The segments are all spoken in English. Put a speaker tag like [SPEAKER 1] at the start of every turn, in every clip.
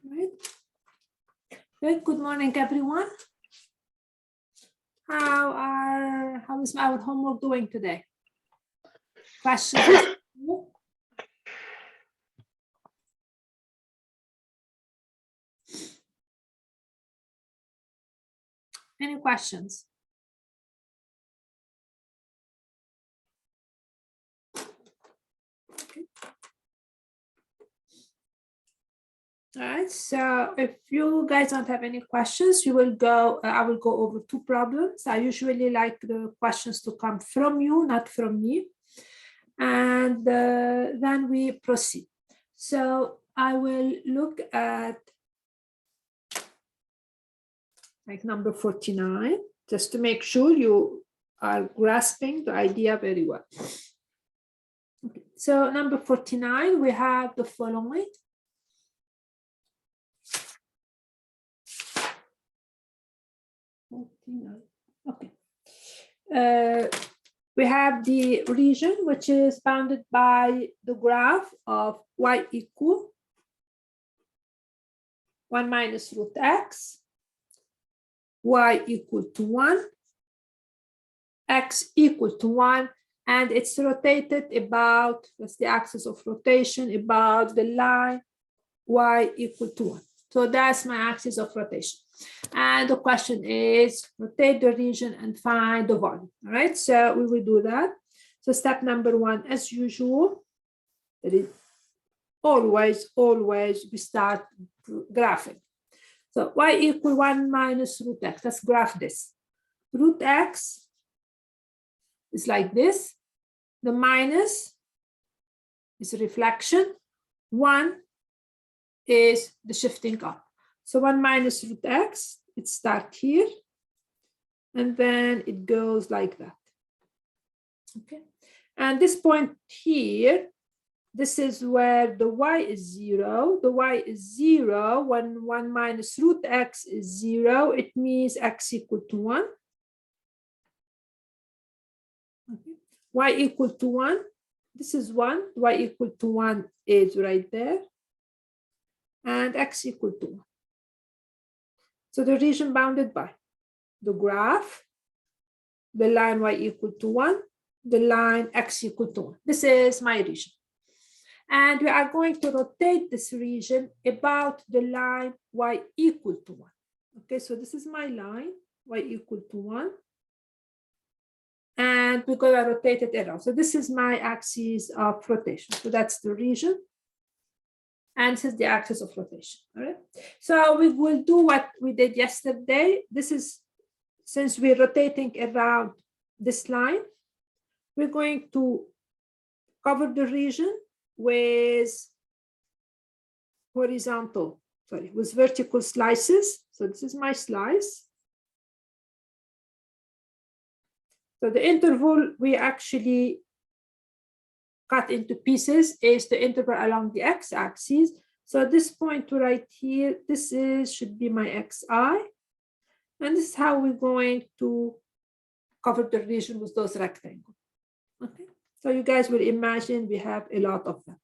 [SPEAKER 1] Right. Good morning, everyone. How is our homework doing today? Questions? Any questions? Okay. All right, so if you guys don't have any questions, I will go over two problems. I usually like the questions to come from you, not from me. And then we proceed. So I will look at like number 49, just to make sure you are grasping the idea very well. Okay. So number 49, we have the following. Okay. We have the region which is bounded by the graph of y equal 1 minus root x, y equal to 1, x equal to 1, and it's rotated about, that's the axis of rotation, about the line y equal to 1. So that's my axis of rotation. And the question is, rotate the region and find the volume. All right, so we will do that. So step number 1, as usual, that is always we start graphing. So y equal 1 minus root x. Let's graph this. Root x is like this. The minus is reflection. 1 is the shifting up. So 1 minus root x, it starts here, and then it goes like that. Okay, and this point here, this is where the y is 0. The y is 0. When 1 minus root x is 0, it means x equal to 1. Okay. Y equal to 1. This is 1. Y equal to 1 is right there. And x equal to 1. So the region bounded by the graph, the line y equal to 1, the line x equal to 1. This is my region. And we are going to rotate this region about the line y equal to 1. Okay, so this is my line, y equal to 1. And we're going to rotate it around. So this is my axis of rotation. So that's the region. And this is the axis of rotation. All right. So we will do what we did yesterday. This is, since we're rotating around this line, we're going to cover the region with with vertical slices. So this is my slice. So the interval we actually cut into pieces is the interval along the x-axis. So this point right here, this should be my xi. And this is how we're going to cover the region with those rectangles. Okay, so you guys will imagine we have a lot of them.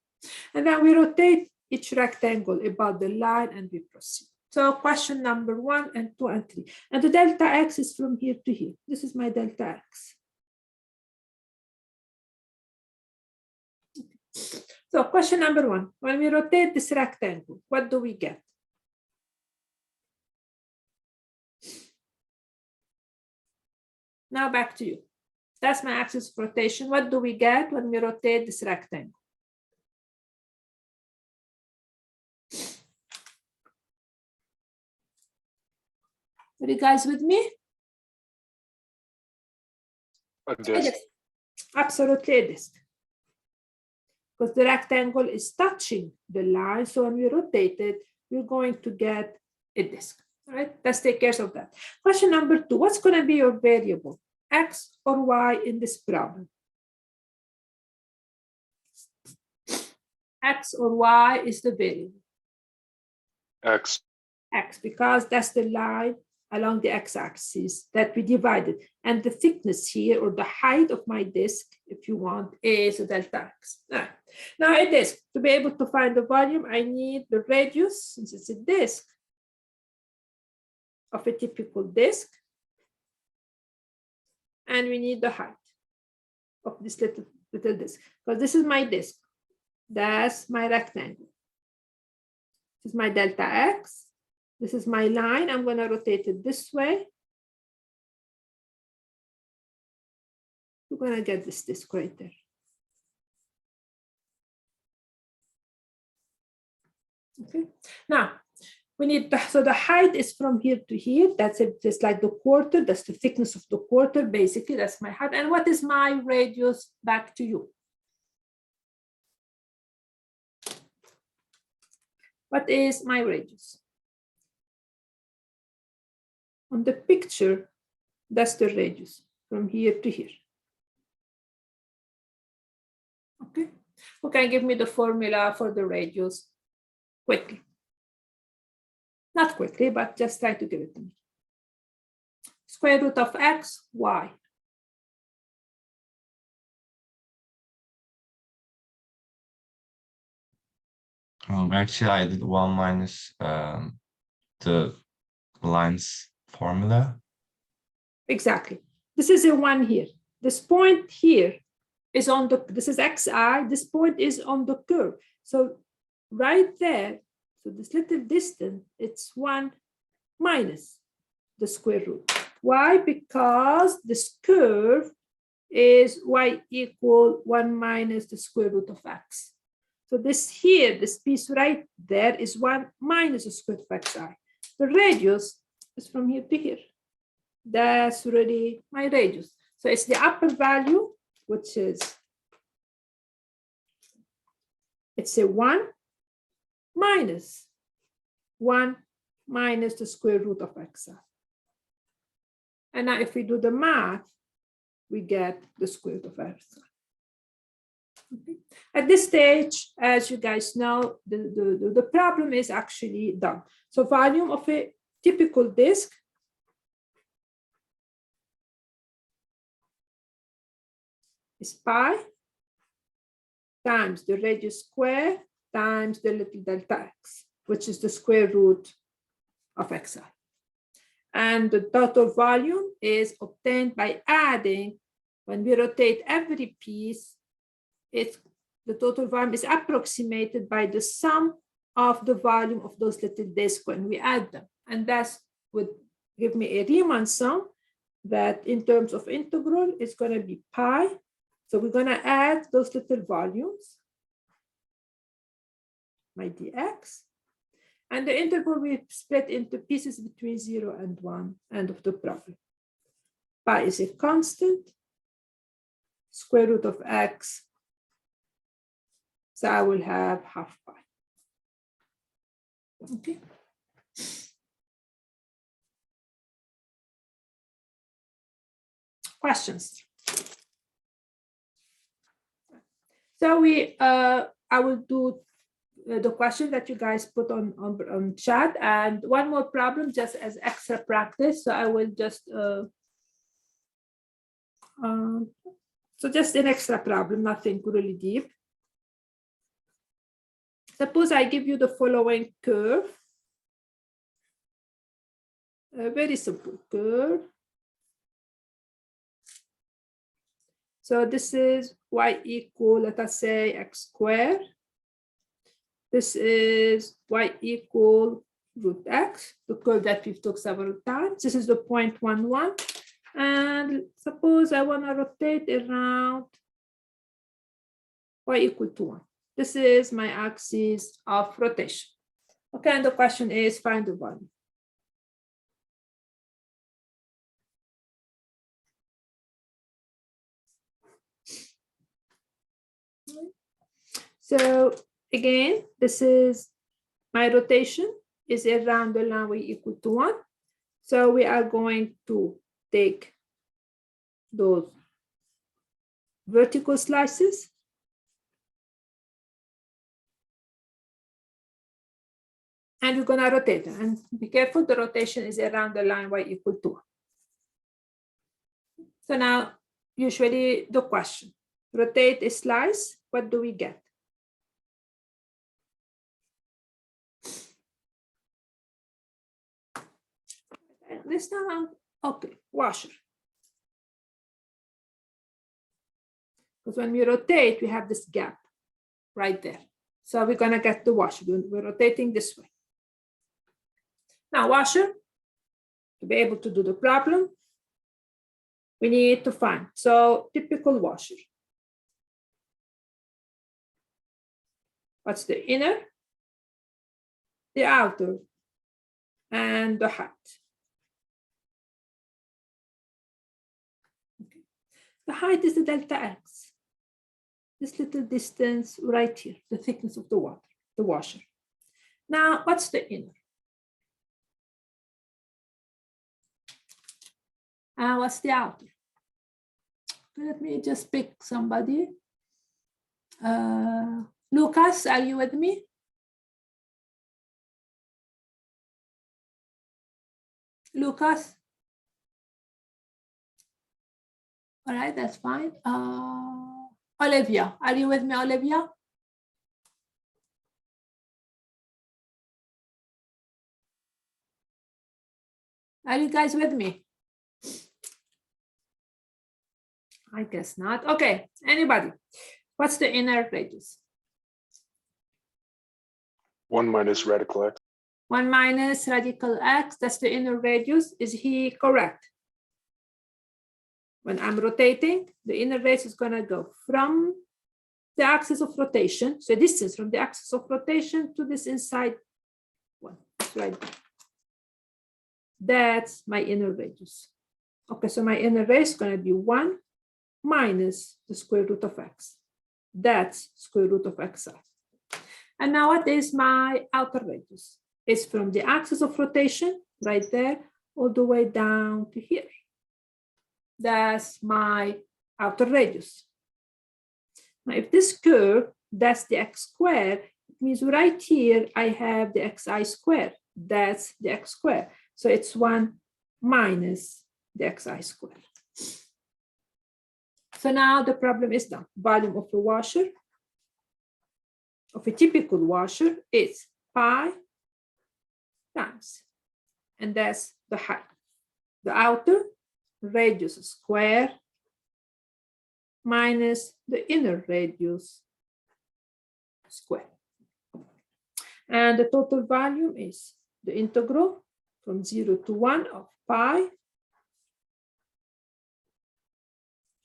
[SPEAKER 1] And then we rotate each rectangle about the line and we proceed. So question number 1 and 2 and 3. And the delta x is from here to here. This is my delta x. So question number 1, when we rotate this rectangle, what do we get? Now back to you. That's my axis of rotation. What do we get when we rotate this rectangle? Are you guys with me?
[SPEAKER 2] A disc.
[SPEAKER 1] Absolutely a disc. Because the rectangle is touching the line. So when we rotate it, we're going to get a disc. All right, let's take care of that. Question number 2, what's going to be your variable, x or y in this problem? X or y is the variable?
[SPEAKER 2] X.
[SPEAKER 1] X, because that's the line along the x-axis that we divided. And the thickness here, or the height of my disk, if you want, is delta x. All right. Now a disk, to be able to find the volume, I need the radius, since it's a disk, of a typical disk. And we need the height of this little disk, because this is my disk. That's my rectangle. This is my delta x. This is my line. I'm going to rotate it this way. We're going to get this disk right there. Okay. Now, we need so the height is from here to here. That's just like the quarter. That's the thickness of the quarter. Basically, that's my height. And what is my radius? Back to you. What is my radius? On the picture, that's the radius from here to here. Okay. Who can give me the formula for the radius quickly? Not quickly, but just try to give it to me. Square root of x, y.
[SPEAKER 3] Actually, I did 1 minus the line's formula.
[SPEAKER 1] Exactly. This is a 1 here. This point here is on the, this is xi, this point is on the curve. So right there, so this little distance, it's 1 minus the square root. Why? Because this curve is y equal 1 minus the square root of x. So this here, this piece right there is 1 minus the square root of xi. The radius is from here to here. That's really my radius. So it's the upper value, which is, it's a 1 minus 1 minus the square root of xi. And now if we do the math, we get the square root of xi. Okay. At this stage, as you guys know, the problem is actually done. So volume of a typical disk is pi times the radius square times the little delta x, which is the square root of xi. And the total volume is obtained by adding, when we rotate every piece, the total volume is approximated by the sum of the volume of those little disks when we add them. And that would give me a Riemann sum that in terms of integral is going to be pi. So we're going to add those little volumes, my dx. And the interval we split into pieces between 0 and 1, end of the problem. Pi is a constant, square root of x. So I will have half pi. Okay. Questions? So I will do the question that you guys put on chat, and one more problem just as extra practice. So I will just so just an extra problem, nothing really deep. Suppose I give you the following curve, a very simple curve. So this is y equal, let us say, x squared. This is y equal root x, the curve that we've took several times. This is the 0.11. And suppose I want to rotate around y equal to 1. This is my axis of rotation. Okay, and the question is find the volume. So again, this is my rotation is around the line y equal to 1. So we are going to take those vertical slices And we're gonna rotate it. And be careful, the rotation is around the line y equal to 1. So now, usually the question, rotate a slice, what do we get? This time, okay, washer. Because when we rotate, we have this gap right there. So we're gonna get the washer. We're rotating this way. Now, washer, to be able to do the problem, we need to find. So typical washer. What's the inner, the outer, and the height? Okay. The height is the delta x. This little distance right here, the thickness of the water, the washer. Now, what's the inner? And what's the outer? Let me just pick somebody. Lucas, are you with me? Lucas? All right, that's fine. Olivia, are you with me, Olivia? Are you guys with me? I guess not. Okay, anybody? What's the inner radius?
[SPEAKER 2] 1 minus radical x.
[SPEAKER 1] 1 minus radical x, that's the inner radius. Is he correct? When I'm rotating, the inner radius is gonna go from the axis of rotation, so distance from the axis of rotation to this inside one, it's right there. That's my inner radius. Okay, so my inner radius is gonna be 1 minus the square root of x. That's square root of xi. And now what is my outer radius? It's from the axis of rotation, right there, all the way down to here. That's my outer radius. Now, if this curve, that's the x squared, it means right here, I have the xi squared. That's the x squared. So it's 1 minus the xi squared. So now the problem is done. Volume of a washer, of a typical washer, is pi times, and that's the height. The outer radius square minus the inner radius square. And the total volume is the integral from 0 to 1 of pi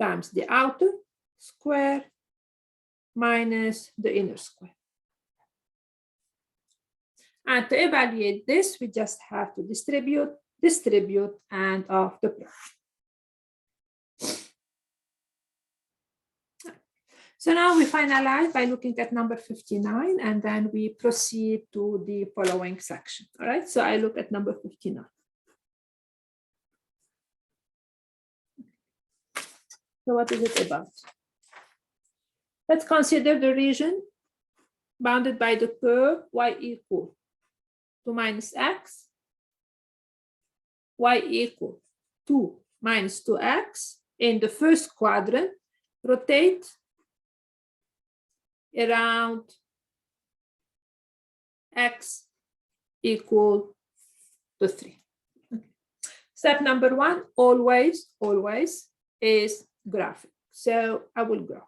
[SPEAKER 1] times the outer square minus the inner square. And to evaluate this, we just have to distribute, and of the product. So now we finalize by looking at number 59, and then we proceed to the following section. All right, so I look at number 59. So what is it about? Let's consider the region bounded by the curve y equal 2 minus x, y equal 2 minus 2x in the first quadrant, rotate around x equal to 3. Okay. Step number 1, always is graphic. So I will graph,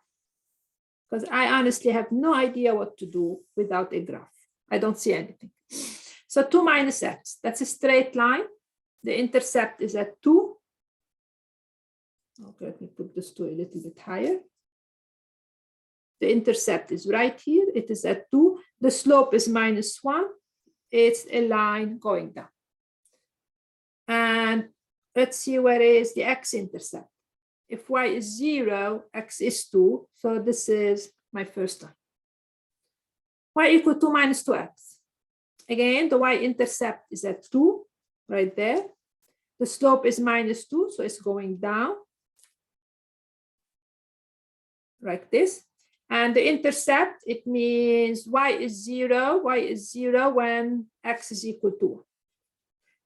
[SPEAKER 1] because I honestly have no idea what to do without a graph. I don't see anything. So 2 minus x, that's a straight line. The intercept is at 2. Okay, let me put this 2 a little bit higher. The intercept is right here. It is at 2. The slope is -1. It's a line going down. And let's see where is the x-intercept. If y is 0, x is 2. So this is my first line. Y equal to minus 2x. Again, the y-intercept is at 2, right there. The slope is -2, so it's going down like this. And the intercept, it means y is 0 when x is equal to 1.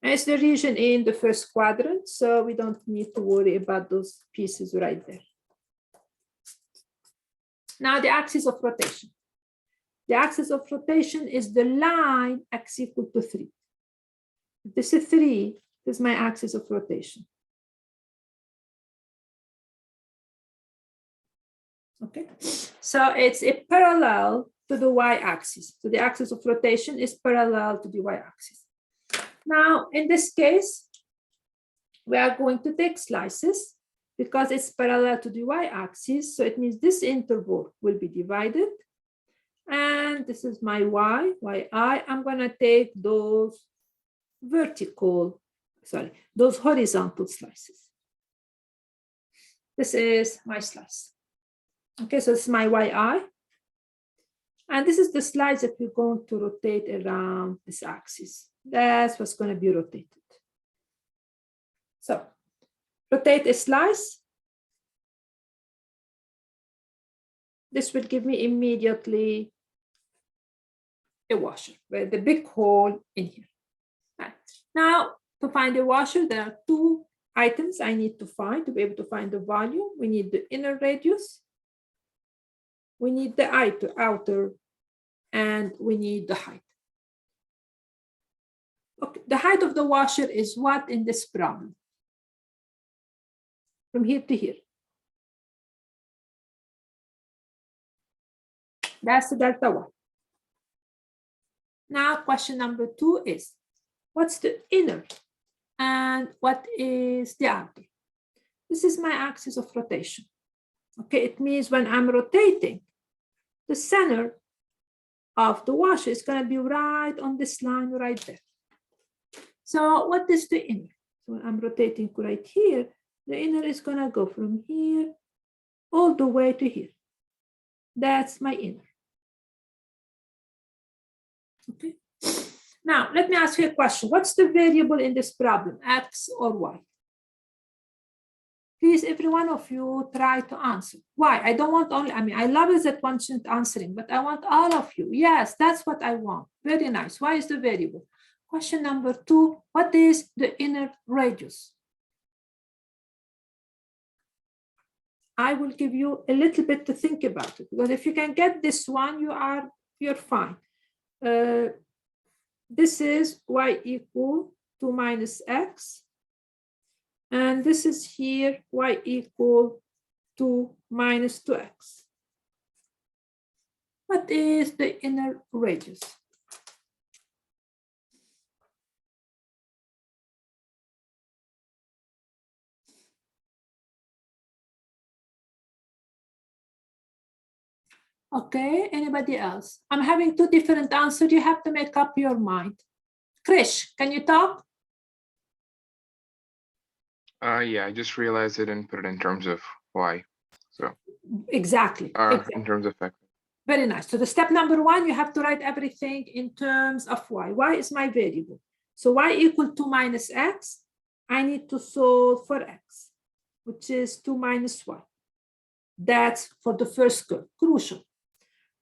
[SPEAKER 1] And it's the region in the first quadrant, so we don't need to worry about those pieces right there. Now the axis of rotation. The axis of rotation is the line x equal to 3. If this is 3, this is my axis of rotation. Okay, so it's a parallel to the y-axis. So the axis of rotation is parallel to the y-axis. Now, in this case, we are going to take slices because it's parallel to the y-axis. So it means this interval will be divided. And this is my yi. I'm going to take those those horizontal slices. This is my slice. Okay, so this is my yi. And this is the slice that we're going to rotate around this axis. That's what's going to be rotated. So rotate a slice. This will give me immediately a washer, with the big hole in here. Right. Now, to find a washer, there are two items I need to find to be able to find the volume. We need the inner radius, we need the outer, and we need the height. Okay, the height of the washer is what in this problem? From here to here. That's the delta Y. Now, question number 2 is, what's the inner and what is the outer? This is my axis of rotation. Okay, it means when I'm rotating, the center of the washer is going to be right on this line right there. So what is the inner? So when I'm rotating right here, the inner is going to go from here all the way to here. That's my inner. Okay. Now, let me ask you a question. What's the variable in this problem, x or y? Please, every one of you try to answer. Why? I don't want only, I love it that one student answering, but I want all of you. Yes, that's what I want. Very nice. Why is the variable? Question number 2, what is the inner radius? I will give you a little bit to think about it, because if you can get this one, you're fine. This is y equal 2 minus x. And this is here y equal 2 minus 2x. What is the inner radius? Okay, anybody else? I'm having 2 different answers. You have to make up your mind. Krish, can you talk?
[SPEAKER 4] Yeah, I just realized I didn't put it in terms of y. So
[SPEAKER 1] Exactly.
[SPEAKER 4] In terms of x.
[SPEAKER 1] Very nice. So the step number 1, you have to write everything in terms of y. Y is my variable. So y equal 2 minus x. I need to solve for x, which is 2 minus y. That's for the first curve, crucial.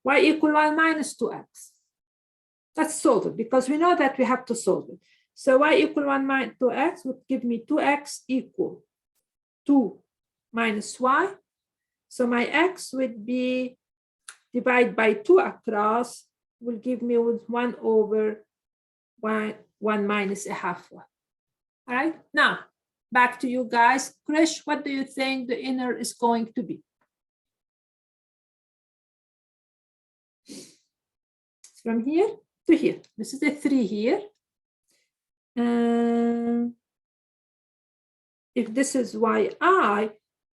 [SPEAKER 1] Y equal 1 minus 2x. Let's solve it because we know that we have to solve it. So y equal 1 minus 2x would give me 2x equal 2 minus y. So my x would be divided by 2 across, will give me 1 over 1 minus a half y. All right, now back to you guys. Krish, what do you think the inner is going to be? From here to here. This is the 3 here. If this is yi,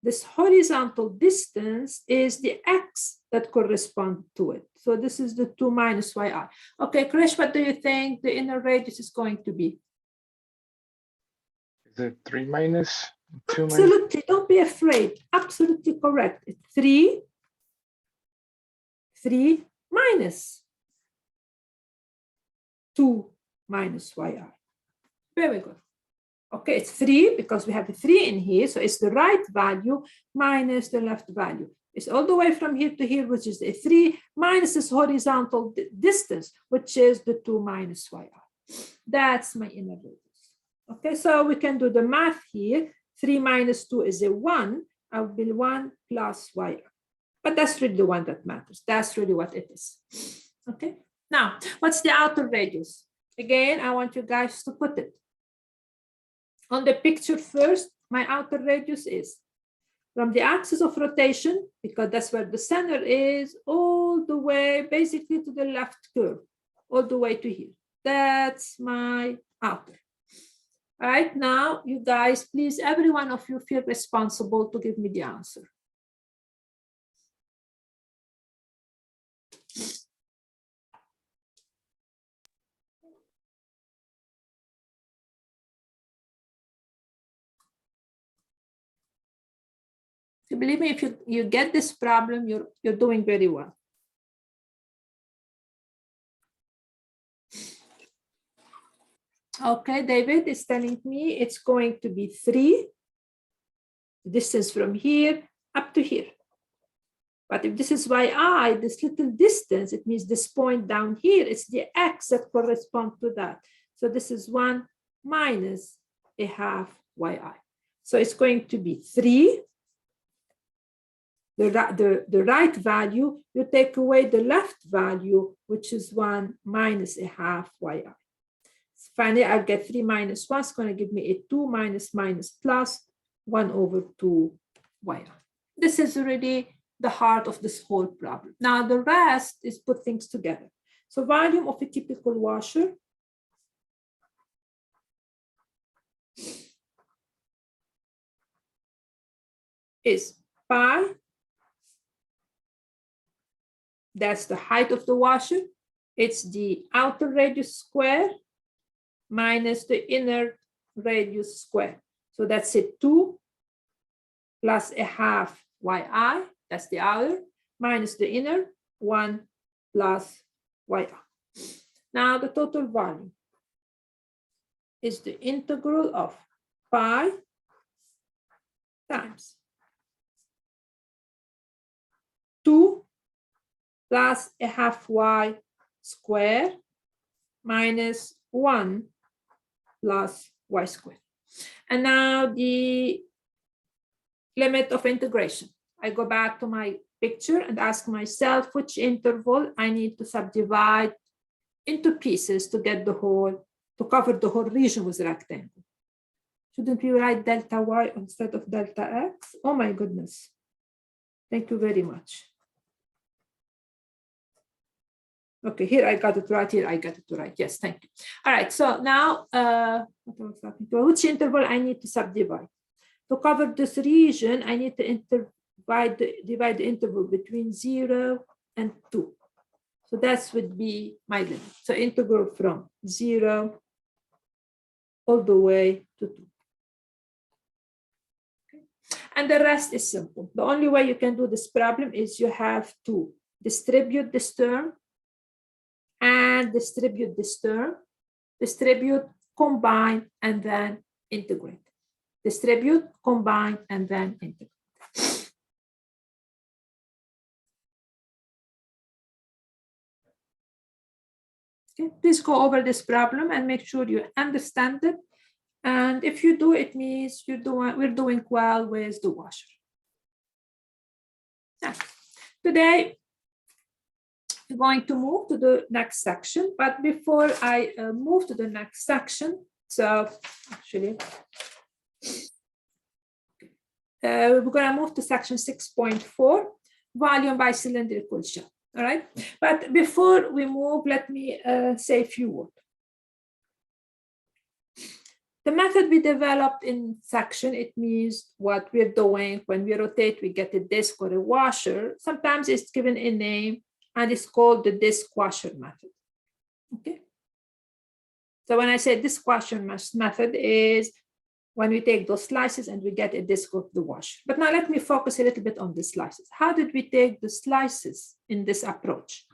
[SPEAKER 1] this horizontal distance is the x that corresponds to it. So this is the 2 minus yi. Okay, Krish, what do you think the inner radius is going to be?
[SPEAKER 4] Is it 3 minus 2 minus?
[SPEAKER 1] Absolutely, don't be afraid. Absolutely correct. It's 3 minus 2 minus yi. Very good. Okay, it's 3 because we have the 3 in here, so it's the right value minus the left value. It's all the way from here to here, which is a 3 minus this horizontal distance, which is the 2 minus YI. That's my inner radius. Okay, so we can do the math here. 3 minus 2 is a 1. I will be 1 plus YI. But that's really the one that matters. That's really what it is. Okay, now what's the outer radius? Again, I want you guys to put it on the picture first. My outer radius is from the axis of rotation, because that's where the center is, all the way basically to the left curve, all the way to here. That's my outer. All right, now you guys, please, every one of you feel responsible to give me the answer. Believe me, if you get this problem, you're doing very well. Okay, David is telling me it's going to be 3, distance from here up to here. But if this is YI, this little distance, it means this point down here, it's the X that corresponds to that. So this is 1 minus a half YI. So it's going to be 3. The right value, you take away the left value, which is 1 minus a half YI. Finally, I'll get 3 minus 1. It's going to give me a 2 minus minus plus 1 over 2 YI. This is really the heart of this whole problem. Now, the rest is put things together. So volume of a typical washer is pi. That's the height of the washer. It's the outer radius square minus the inner radius square. So that's it, 2 plus a half YI, that's the outer, minus the inner, 1 plus YI. Now the total volume is the integral of pi times 2 plus a half Y square minus 1 plus Y squared. And now the limit of integration. I go back to my picture and ask myself which interval I need to subdivide into pieces to get the whole, to cover the whole region with rectangle. Shouldn't we write delta Y instead of delta X? Oh my goodness. Thank you very much. Okay, here I got it right, here I got it right. Yes, thank you. All right, so now, which interval I need to subdivide? To cover this region, I need to divide the interval between 0 and 2. So that would be my limit. So integral from 0 all the way to 2. Okay. And the rest is simple. The only way you can do this problem is you have to distribute this term and distribute this term, distribute, combine, and then integrate. Distribute, combine, and then integrate. Okay, please go over this problem and make sure you understand it. And if you do, it means we're doing well with the washer. Now, today, we're going to move to the next section, but before I move to the next section, so actually, we're going to move to section 6.4, volume by cylindrical shell. All right, but before we move, let me say a few words. The method we developed in section, it means what we're doing when we rotate, we get a disc or a washer. Sometimes it's given a name, and it's called the disc washer method. Okay. So when I say disc washer method is when we take those slices and we get a disc of the washer. But now let me focus a little bit on the slices. How did we take the slices in this approach?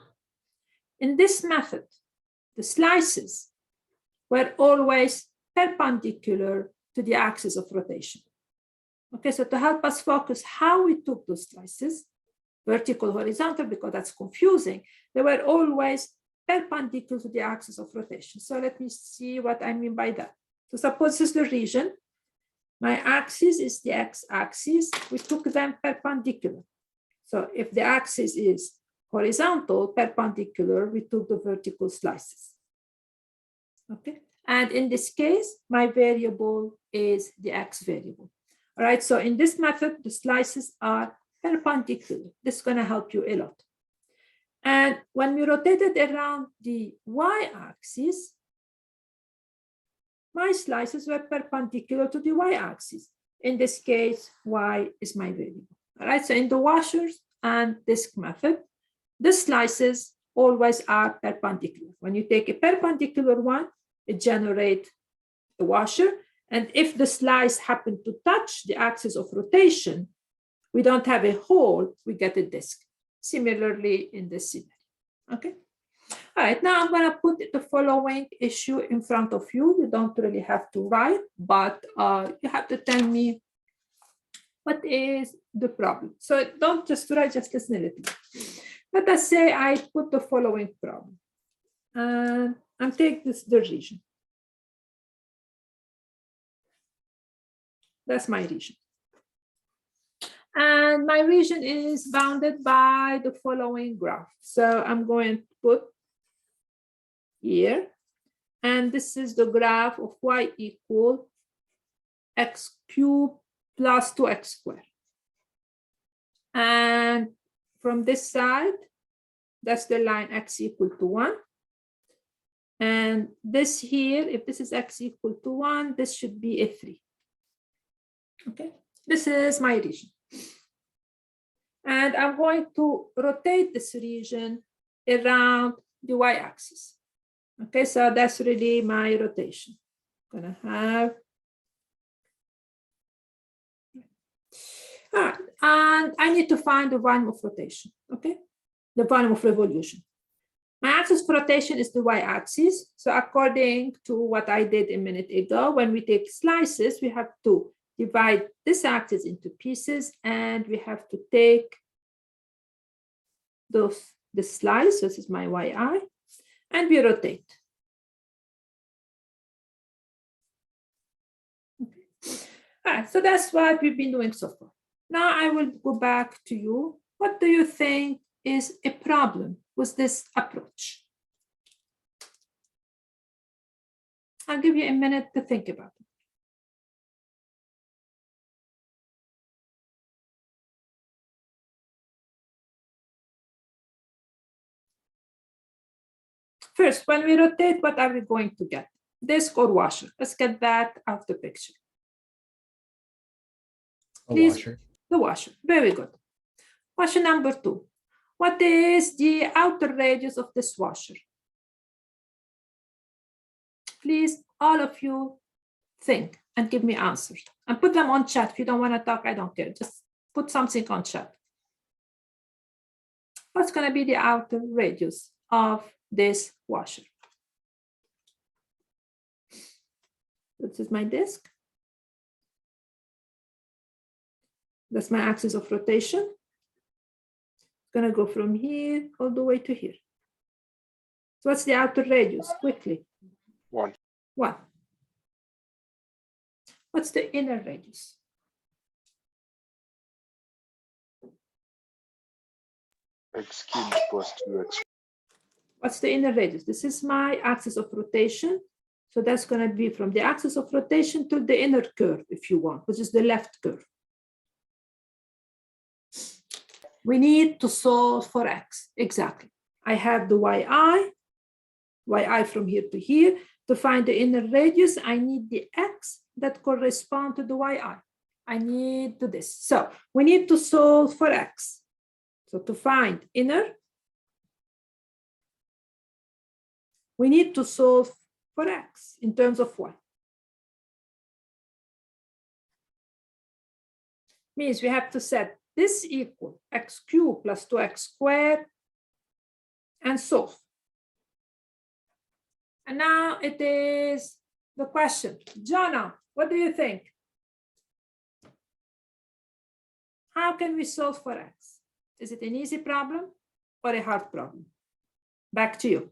[SPEAKER 1] In this method, the slices were always perpendicular to the axis of rotation. Okay, so to help us focus how we took those slices, vertical, horizontal, because that's confusing. They were always perpendicular to the axis of rotation. So let me see what I mean by that. So suppose this is the region. My axis is the x-axis. We took them perpendicular. So if the axis is horizontal, perpendicular, we took the vertical slices. Okay. And in this case, my variable is the x variable. All right. So in this method, the slices are perpendicular. This is going to help you a lot. And when we rotate it around the y-axis, my slices were perpendicular to the y-axis. In this case, y is my variable. All right. So in the washers and disk method, the slices always are perpendicular. When you take a perpendicular one, it generates a washer. And if the slice happen to touch the axis of rotation, we don't have a hole, we get a disk. Similarly in this scenario. Okay. All right, now I'm going to put the following issue in front of you. You don't really have to write, but you have to tell me what is the problem. So don't just write, just listen a little. Let us say I put the following problem. And take this the region. That's my region. And my region is bounded by the following graph. So I'm going to put here, and this is the graph of y equal x cubed plus 2x squared. And from this side, that's the line x equal to 1. And this here, if this is x equal to 1, this should be a 3. Okay, this is my region. And I'm going to rotate this region around the y-axis. Okay, so that's really my rotation. I'm gonna have, all right, and I need to find the volume of rotation, okay? The volume of revolution. My axis of rotation is the y-axis. So according to what I did a minute ago, when we take slices, we have to divide this axis into pieces, and we have to take the slice, so this is my yi, and we rotate. Okay. All right, so that's what we've been doing so far. Now I will go back to you. What do you think is a problem with this approach? I'll give you a minute to think about it. First, when we rotate, what are we going to get? Disk or washer? Let's get that out of the picture. Please,
[SPEAKER 5] washer.
[SPEAKER 1] The washer. Very good. Question number 2. What is the outer radius of this washer? Please, all of you think and give me answers. And put them on chat. If you don't want to talk, I don't care. Just put something on chat. What's going to be the outer radius of this washer? This is my disk. That's my axis of rotation. It's going to go from here all the way to here. So what's the outer radius? Quickly.
[SPEAKER 2] 1.
[SPEAKER 1] 1. What's the inner radius?
[SPEAKER 2] X cubed plus 2x.
[SPEAKER 1] What's the inner radius? This is my axis of rotation. So that's going to be from the axis of rotation to the inner curve, if you want, which is the left curve. We need to solve for x. Exactly. I have the yi from here to here. To find the inner radius, I need the x that correspond to the yi. I need to this. So we need to solve for x. So to find inner, we need to solve for x in terms of what? Means we have to set this equal x cubed plus 2x squared and solve. And now it is the question. Jonna, what do you think? How can we solve for x? Is it an easy problem or a hard problem? Back to you.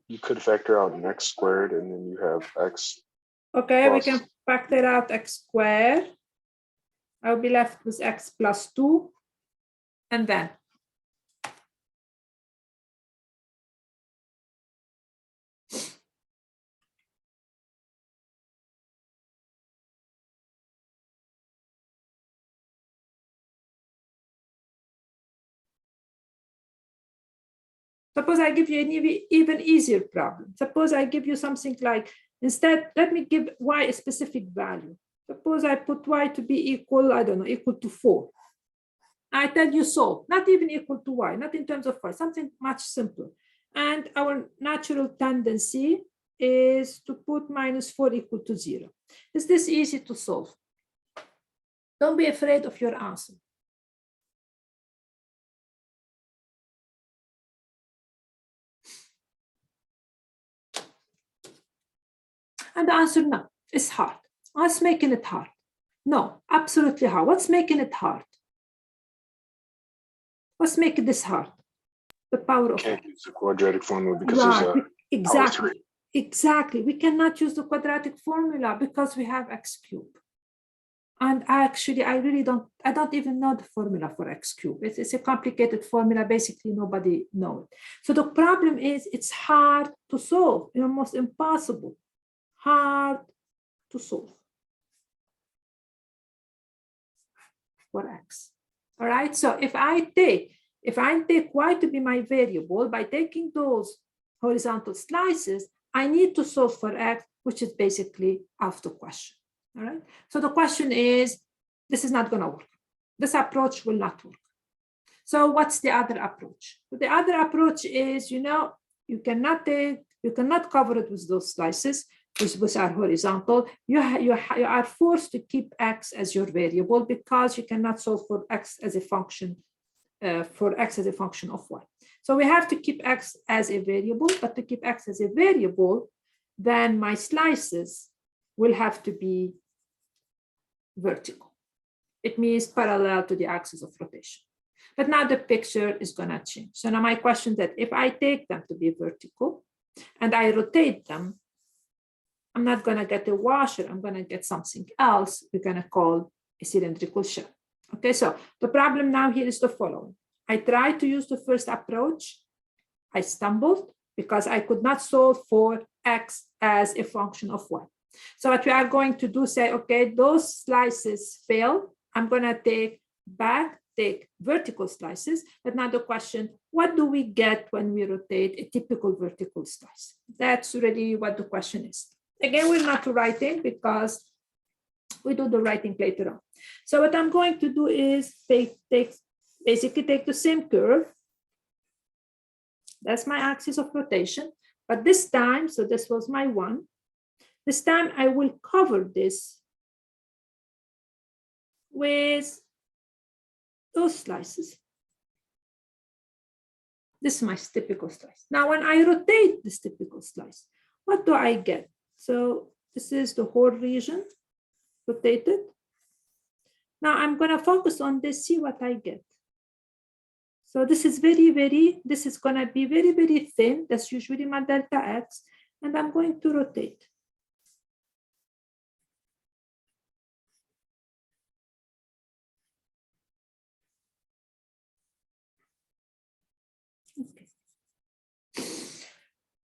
[SPEAKER 2] You could factor out an x squared and then you have x.
[SPEAKER 1] Okay, we
[SPEAKER 2] Plus.
[SPEAKER 1] can factor out x squared. I'll be left with x plus 2. And then suppose I give you an even easier problem. Suppose I give you something like, instead, let me give y a specific value. Suppose I put y to be equal, I don't know, equal to 4. I tell you solve, not even equal to y, not in terms of y, something much simpler. And our natural tendency is to put minus 4 equal to 0. Is this easy to solve? Don't be afraid of your answer. And the answer, no, it's hard. What's making it hard? No, absolutely hard. What's making it hard? What's making this hard? The power of
[SPEAKER 2] Can't use the quadratic formula because there's a
[SPEAKER 1] exactly. Exactly. We cannot use the quadratic formula because we have x cubed. And actually, I don't even know the formula for x cubed. It's a complicated formula. Basically, nobody knows it. So the problem is it's hard to solve, almost impossible. Hard to solve for x. All right. So if I take y to be my variable by taking those horizontal slices, I need to solve for x, which is basically out of the question. All right. So the question is, this is not going to work. This approach will not work. So what's the other approach? The other approach is, you cannot cover it with those slices, which are horizontal. You are forced to keep x as your variable because you cannot solve for x as a function of y. So we have to keep x as a variable, but to keep x as a variable, then my slices will have to be vertical. It means parallel to the axis of rotation. But now the picture is going to change. So now my question is that if I take them to be vertical and I rotate them, I'm not going to get a washer. I'm going to get something else we're going to call a cylindrical shell. Okay, so the problem now here is the following. I tried to use the first approach. I stumbled because I could not solve for x as a function of y. So what we are going to do, say, okay, those slices fail. I'm going to take vertical slices. But now the question, what do we get when we rotate a typical vertical slice? That's really what the question is. Again, we're not writing because we do the writing later on. So what I'm going to do is basically take the same curve. That's my axis of rotation. But this time, so this was my 1. This time I will cover this with those slices. This is my typical slice. Now, when I rotate this typical slice, what do I get? So this is the whole region rotated. Now I'm going to focus on this, see what I get. So this is this is going to be very, very thin. That's usually my delta x. And I'm going to rotate.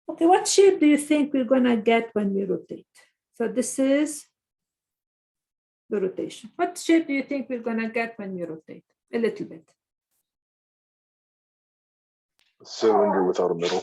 [SPEAKER 1] Okay, what shape do you think we're going to get when we rotate? So this is the rotation. What shape do you think we're going to get when we rotate? A little bit.
[SPEAKER 2] A cylinder without a middle.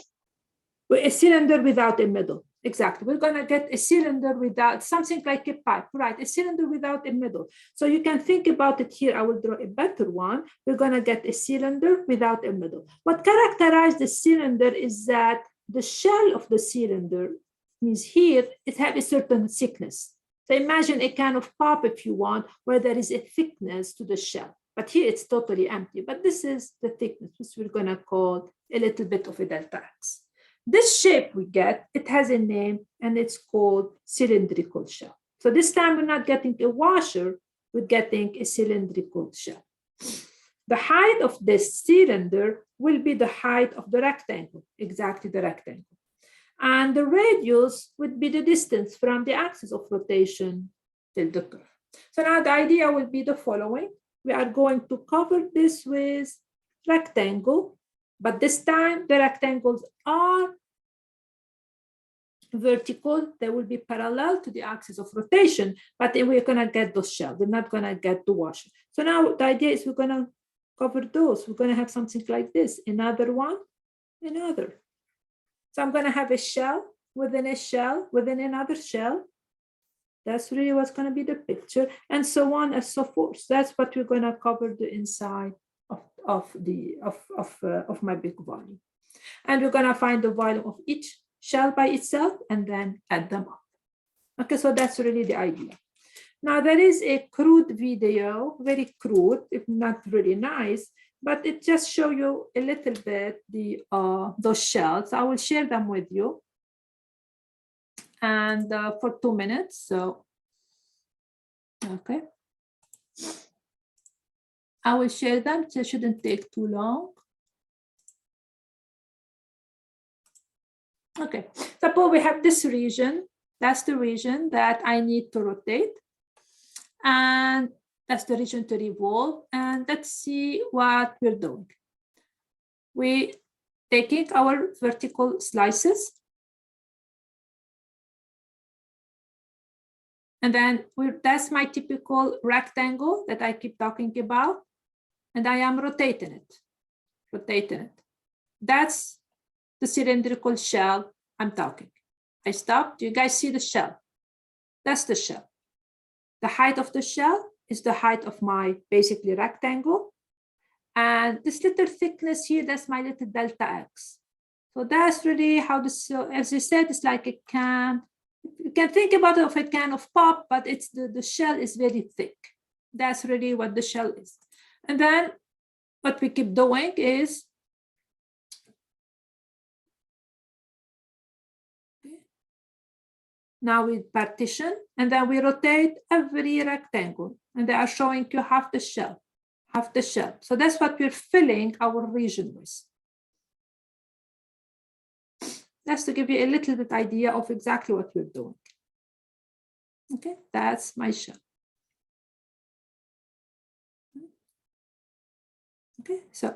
[SPEAKER 1] A cylinder without a middle. Exactly. We're going to get a cylinder without something like a pipe, right? A cylinder without a middle. So you can think about it here. I will draw a better one. We're going to get a cylinder without a middle. What characterizes the cylinder is that the shell of the cylinder means here it has a certain thickness. So imagine a kind of pop, if you want, where there is a thickness to the shell. But here it's totally empty. But this is the thickness, which we're going to call a little bit of a delta x. This shape we get, it has a name, and it's called cylindrical shell. So this time we're not getting a washer, we're getting a cylindrical shell. The height of this cylinder will be the height of the rectangle, exactly the rectangle. And the radius would be the distance from the axis of rotation till the curve. So now the idea will be the following. We are going to cover this with rectangle, but this time the rectangles are vertical. They will be parallel to the axis of rotation, but then we're going to get those shells. We're not going to get the washer. So now the idea is we're going to cover those. We're going to have something like this, another one, another. So I'm going to have a shell within a shell within another shell. That's really what's going to be the picture, and so on and so forth. That's what we're going to cover the inside of my big volume. And we're going to find the volume of each shell by itself and then add them up. Okay, so that's really the idea. Now there is a crude video, very crude, if not really nice, but it just shows you a little bit the those shells. I will share them with you, and for 2 minutes. So, okay, I will share them. It shouldn't take too long. Okay, suppose we have this region. That's the region that I need to rotate, and that's the region to revolve. And let's see what we're doing. We're taking our vertical slices, and then that's my typical rectangle that I keep talking about, and I am rotating it. That's the cylindrical shell I'm talking. I stop. Do you guys see the shell? That's the shell. The height of the shell is the height of my basically rectangle. And this little thickness here, that's my little delta X. So that's really how this, so as I said, it's like a can. You can think about it of a can of pop, but it's the shell is very thick. That's really what the shell is. And then what we keep doing is now we partition, and then we rotate every rectangle, and they are showing you half the shell. So that's what we're filling our region with. That's to give you a little bit idea of exactly what we're doing. Okay, that's my shell. Okay, so,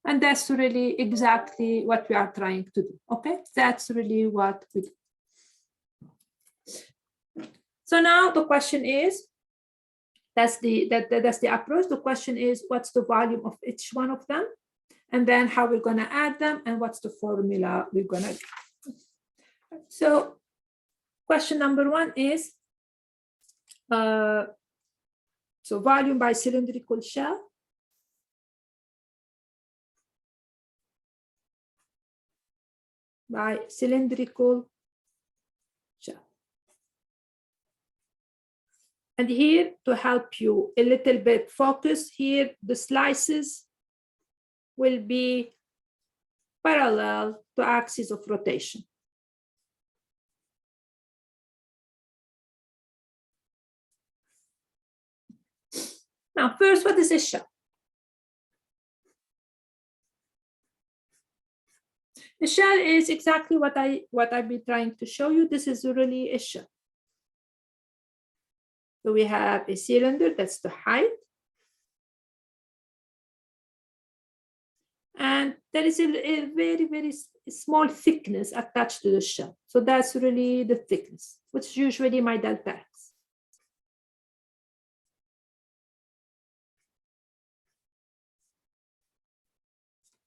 [SPEAKER 1] and that's really exactly what we are trying to do. Okay, that's really what we do. So now the question is, that's the approach. The question is, what's the volume of each one of them? And then how we're going to add them, and what's the formula we're going to get. So question number one is, so volume by cylindrical shell. By cylindrical shell. And here, to help you a little bit focus here, the slices will be parallel to axis of rotation. Now, first, what is a shell? The shell is exactly what I've been trying to show you. This is really a shell. So we have a cylinder, that's the height. And there is a very, very small thickness attached to the shell. So that's really the thickness, which is usually my delta X.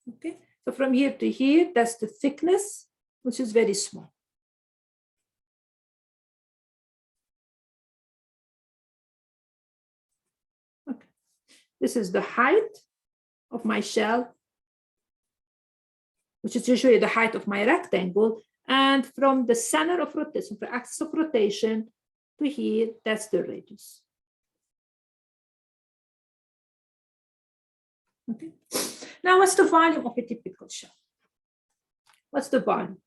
[SPEAKER 1] Okay, so from here to here, that's the thickness, which is very small. Okay, this is the height of my shell, which is usually the height of my rectangle. And from the center of rotation, the axis of rotation to here, that's the radius. Okay. Now, what's the volume of a typical shell? What's the volume?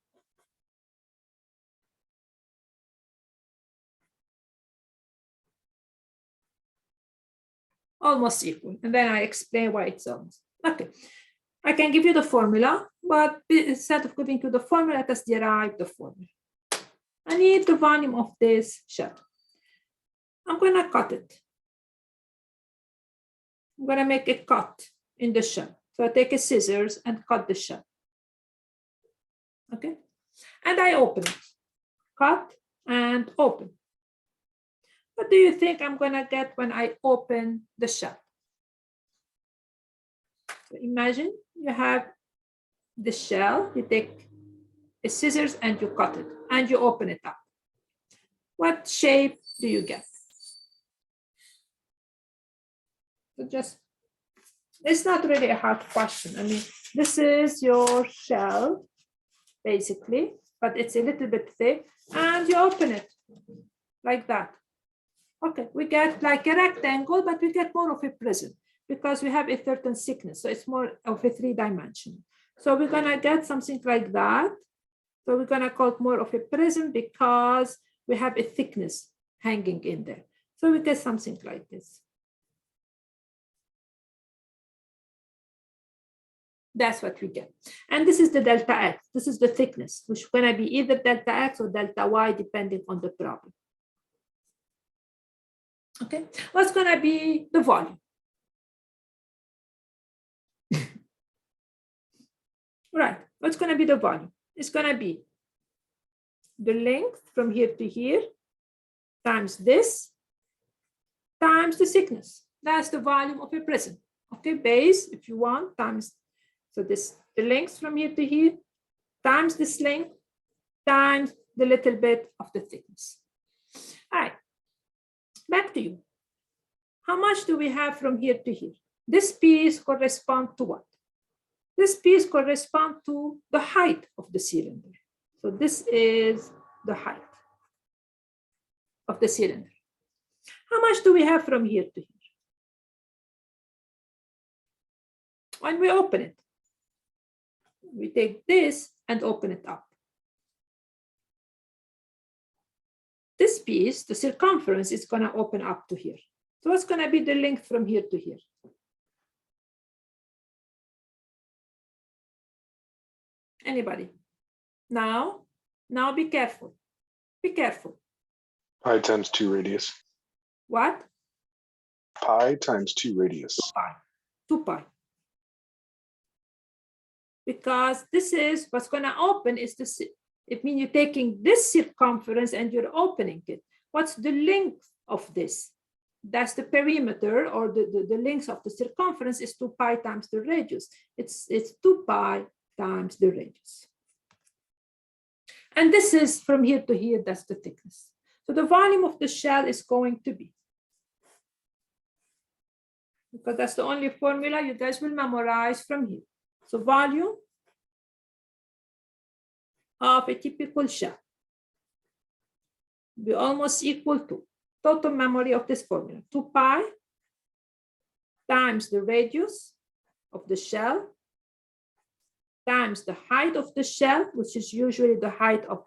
[SPEAKER 1] almost equal. And then I explain why it's almost. Okay. I can give you the formula, but instead of giving you the formula, let us derive the formula. I need the volume of this shell. I'm going to cut it. I'm going to make a cut in the shell. So I take a scissors and cut the shell. Okay. And I open it. Cut and open. What do you think I'm going to get when I open the shell? So imagine you have the shell, you take a scissors and you cut it and you open it up. What shape do you get? So just, it's not really a hard question. I mean, this is your shell, basically, but it's a little bit thick, and you open it like that. Okay, we get like a rectangle, but we get more of a prism because we have a certain thickness. So it's more of a 3-dimensional. So we're gonna get something like that. So we're gonna call it more of a prism because we have a thickness hanging in there. So we get something like this. That's what we get. And this is the delta x. This is the thickness, which is gonna be either delta x or delta y, depending on the problem. Okay, what's gonna be the volume? Right, what's gonna be the volume? It's gonna be the length from here to here times this times the thickness. That's the volume of a prism. Okay, base, if you want, times, so this, the length from here to here times this length times the little bit of the thickness. All right, back to you. How much do we have from here to here? This piece corresponds to what? This piece corresponds to the height of the cylinder. So this is the height of the cylinder. How much do we have from here to here? When we open it, we take this and open it up. This piece, the circumference, is going to open up to here. So what's going to be the length from here to here? Anybody? Now be careful. Be careful.
[SPEAKER 2] Pi times 2 radius.
[SPEAKER 1] What?
[SPEAKER 2] Pi times 2 radius.
[SPEAKER 1] 2 pi. Because this is what's going to open is this. It means you're taking this circumference and you're opening it. What's the length of this? That's the perimeter, or the length of the circumference is 2 pi times the radius. It's 2 pi times the radius. And this is from here to here, that's the thickness. So the volume of the shell is going to be, because that's the only formula you guys will memorize from here. So volume of a typical shell will be almost equal to total memory of this formula, 2 pi times the radius of the shell times the height of the shell, which is usually the height of,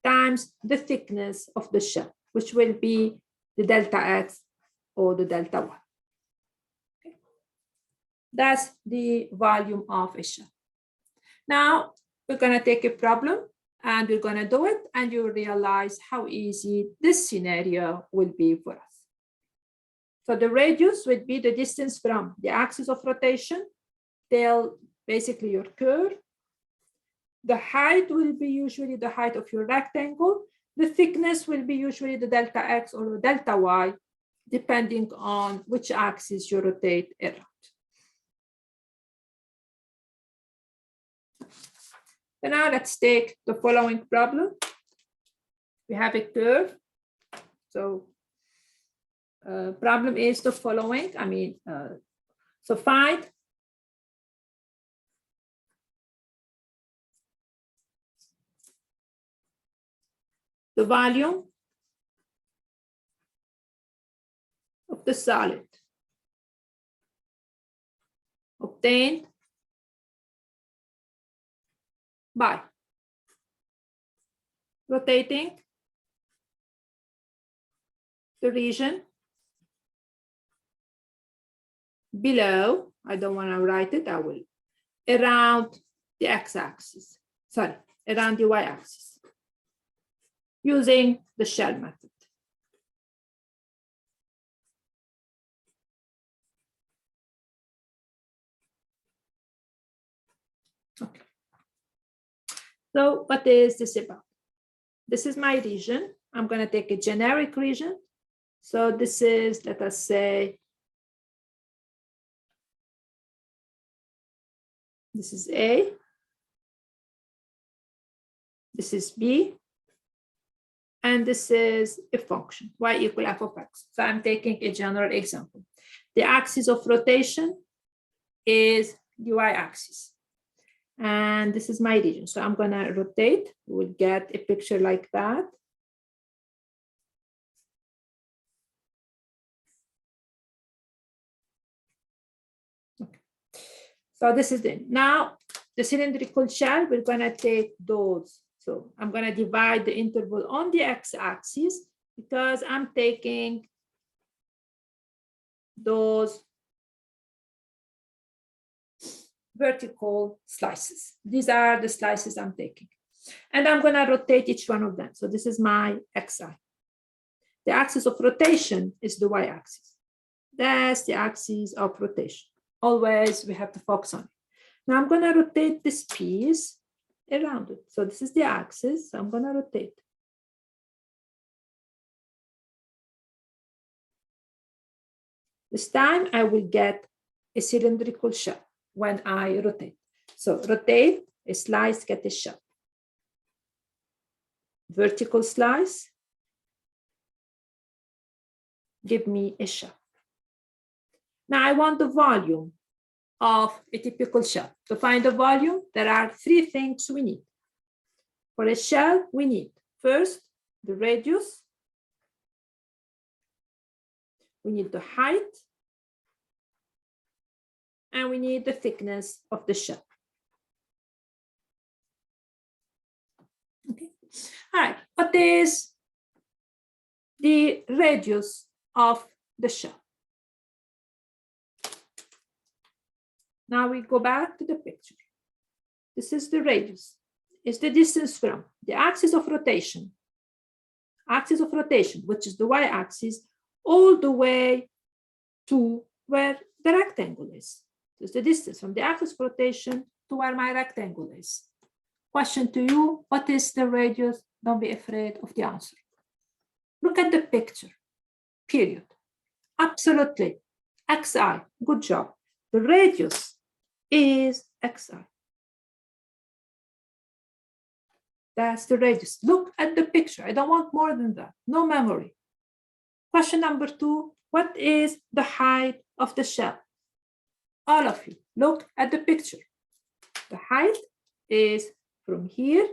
[SPEAKER 1] times the thickness of the shell, which will be the delta x or the delta y. Okay. That's the volume of a shell. Now, we're going to take a problem and we're going to do it, and you'll realize how easy this scenario will be for us. So the radius would be the distance from the axis of rotation till basically your curve. The height will be usually the height of your rectangle. The thickness will be usually the delta x or the delta y, depending on which axis you rotate around. So now let's take the following problem. We have a curve. So problem is the following. So find the volume of the solid obtained by rotating the region below, I don't want to write it, I will, around the x-axis, sorry, around the y-axis, using the shell method. Okay. So what is this about? This is my region. I'm going to take a generic region. So this is, let us say, this is A, this is B, and this is a function, y equal f of x. So I'm taking a general example. The axis of rotation is the y-axis. And this is my region. So I'm going to rotate. We'll get a picture like that. Okay. So this is it. Now, the cylindrical shell, we're going to take those. So I'm going to divide the interval on the x-axis because I'm taking those vertical slices. These are the slices I'm taking. And I'm going to rotate each one of them. So this is my xi. The axis of rotation is the y-axis. That's the axis of rotation. Always we have to focus on it. Now I'm going to rotate this piece around it. So this is the axis. So I'm going to rotate. This time I will get a cylindrical shell when I rotate. So rotate, a slice, get a shell. Vertical slice, give me a shell. Now I want the volume of a typical shell. To find the volume, there are three things we need. For a shell, we need first the radius, we need the height, and we need the thickness of the shell. Okay. All right, what is the radius of the shell? Now we go back to the picture. This is the radius. It's the distance from the axis of rotation, which is the y-axis, all the way to where the rectangle is. It's the distance from the axis of rotation to where my rectangle is. Question to you, what is the radius? Don't be afraid of the answer. Look at the picture, period. Absolutely, xi, good job. The radius is xi. That's the radius. Look at the picture. I don't want more than that. No memory. Question number 2, what is the height of the shell? All of you, look at the picture. The height is from here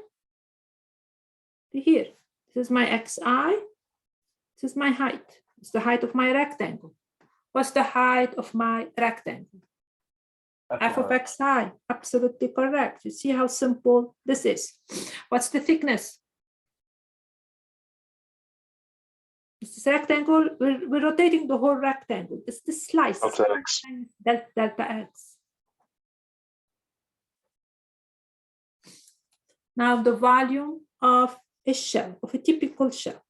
[SPEAKER 1] to here. This is my xi. This is my height. It's the height of my rectangle. What's the height of my rectangle? F of xi. Absolutely correct. You see how simple this is. What's the thickness? This rectangle, we're rotating the whole rectangle. It's the slice.
[SPEAKER 2] Delta x.
[SPEAKER 1] Delta x. Now the volume of a shell, of a typical shell.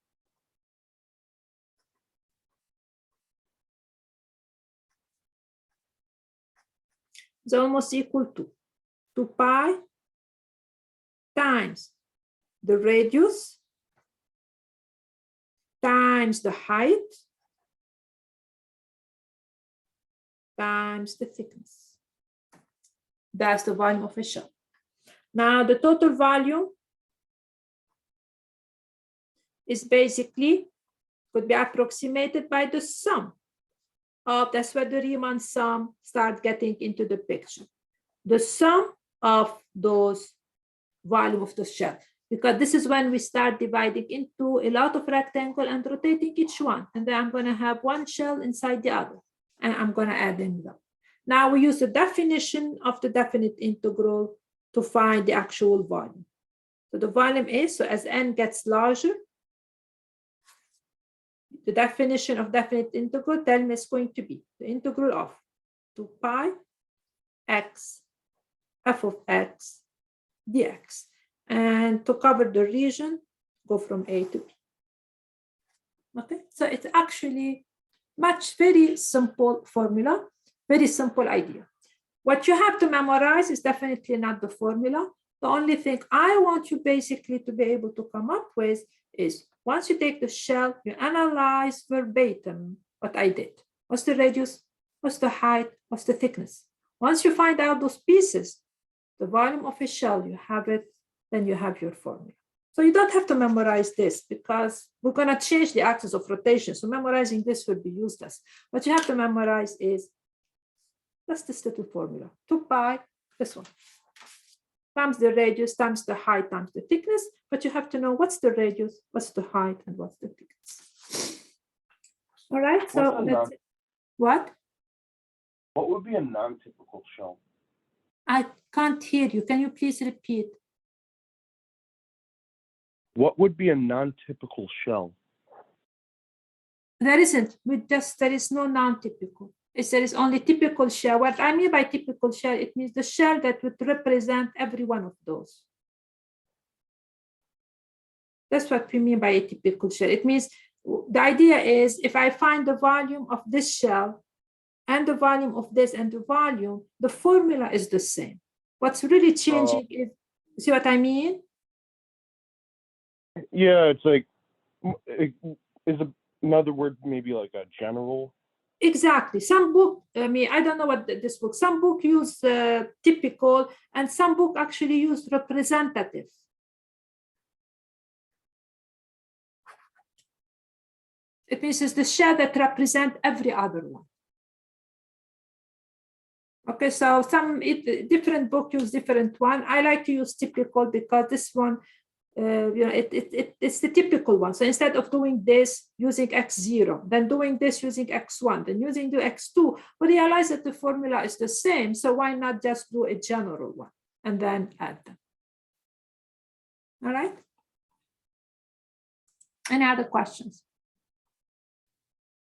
[SPEAKER 1] Is almost equal to 2 pi times the radius times the height times the thickness. That's the volume of a shell. Now the total volume is basically, could be approximated by the sum of, that's where the Riemann sum starts getting into the picture. The sum of those volume of the shell, because this is when we start dividing into a lot of rectangle and rotating each one. And then I'm going to have one shell inside the other, and I'm going to add them up. Now we use the definition of the definite integral to find the actual volume. So the volume is, so as n gets larger, the definition of definite integral, tell me, is going to be the integral of 2 pi x f of x dx. And to cover the region, go from A to B. Okay, so it's actually very simple formula, very simple idea. What you have to memorize is definitely not the formula. The only thing I want you basically to be able to come up with is once you take the shell, you analyze verbatim what I did. What's the radius? What's the height? What's the thickness? Once you find out those pieces, the volume of a shell, you have it, then you have your formula. So you don't have to memorize this because we're going to change the axis of rotation. So memorizing this would be useless. What you have to memorize is just this little formula, 2 pi, this one, times the radius, times the height, times the thickness. But you have to know what's the radius, what's the height, and what's the thickness. All right, so that's it. What?
[SPEAKER 5] What would be a non-typical shell?
[SPEAKER 1] I can't hear you. Can you please repeat?
[SPEAKER 5] What would be a non-typical shell?
[SPEAKER 1] There isn't. There is no non-typical. There is only typical shell. What I mean by typical shell, it means the shell that would represent every one of those. That's what we mean by a typical shell. It means the idea is if I find the volume of this shell and the volume of this and the volume, the formula is the same. What's really changing is, see what I mean?
[SPEAKER 5] Yeah, it's like, another word maybe like a general?
[SPEAKER 1] Exactly. Some book, I mean, I don't know what this book, some book use typical and some book actually use representative. It means it's the shell that represent every other one. Okay, so different book use different one. I like to use typical because this one, it's the typical one. So instead of doing this using x0, then doing this using x1, then using the x2, we realize that the formula is the same. So why not just do a general one and then add them? All right. Any other questions?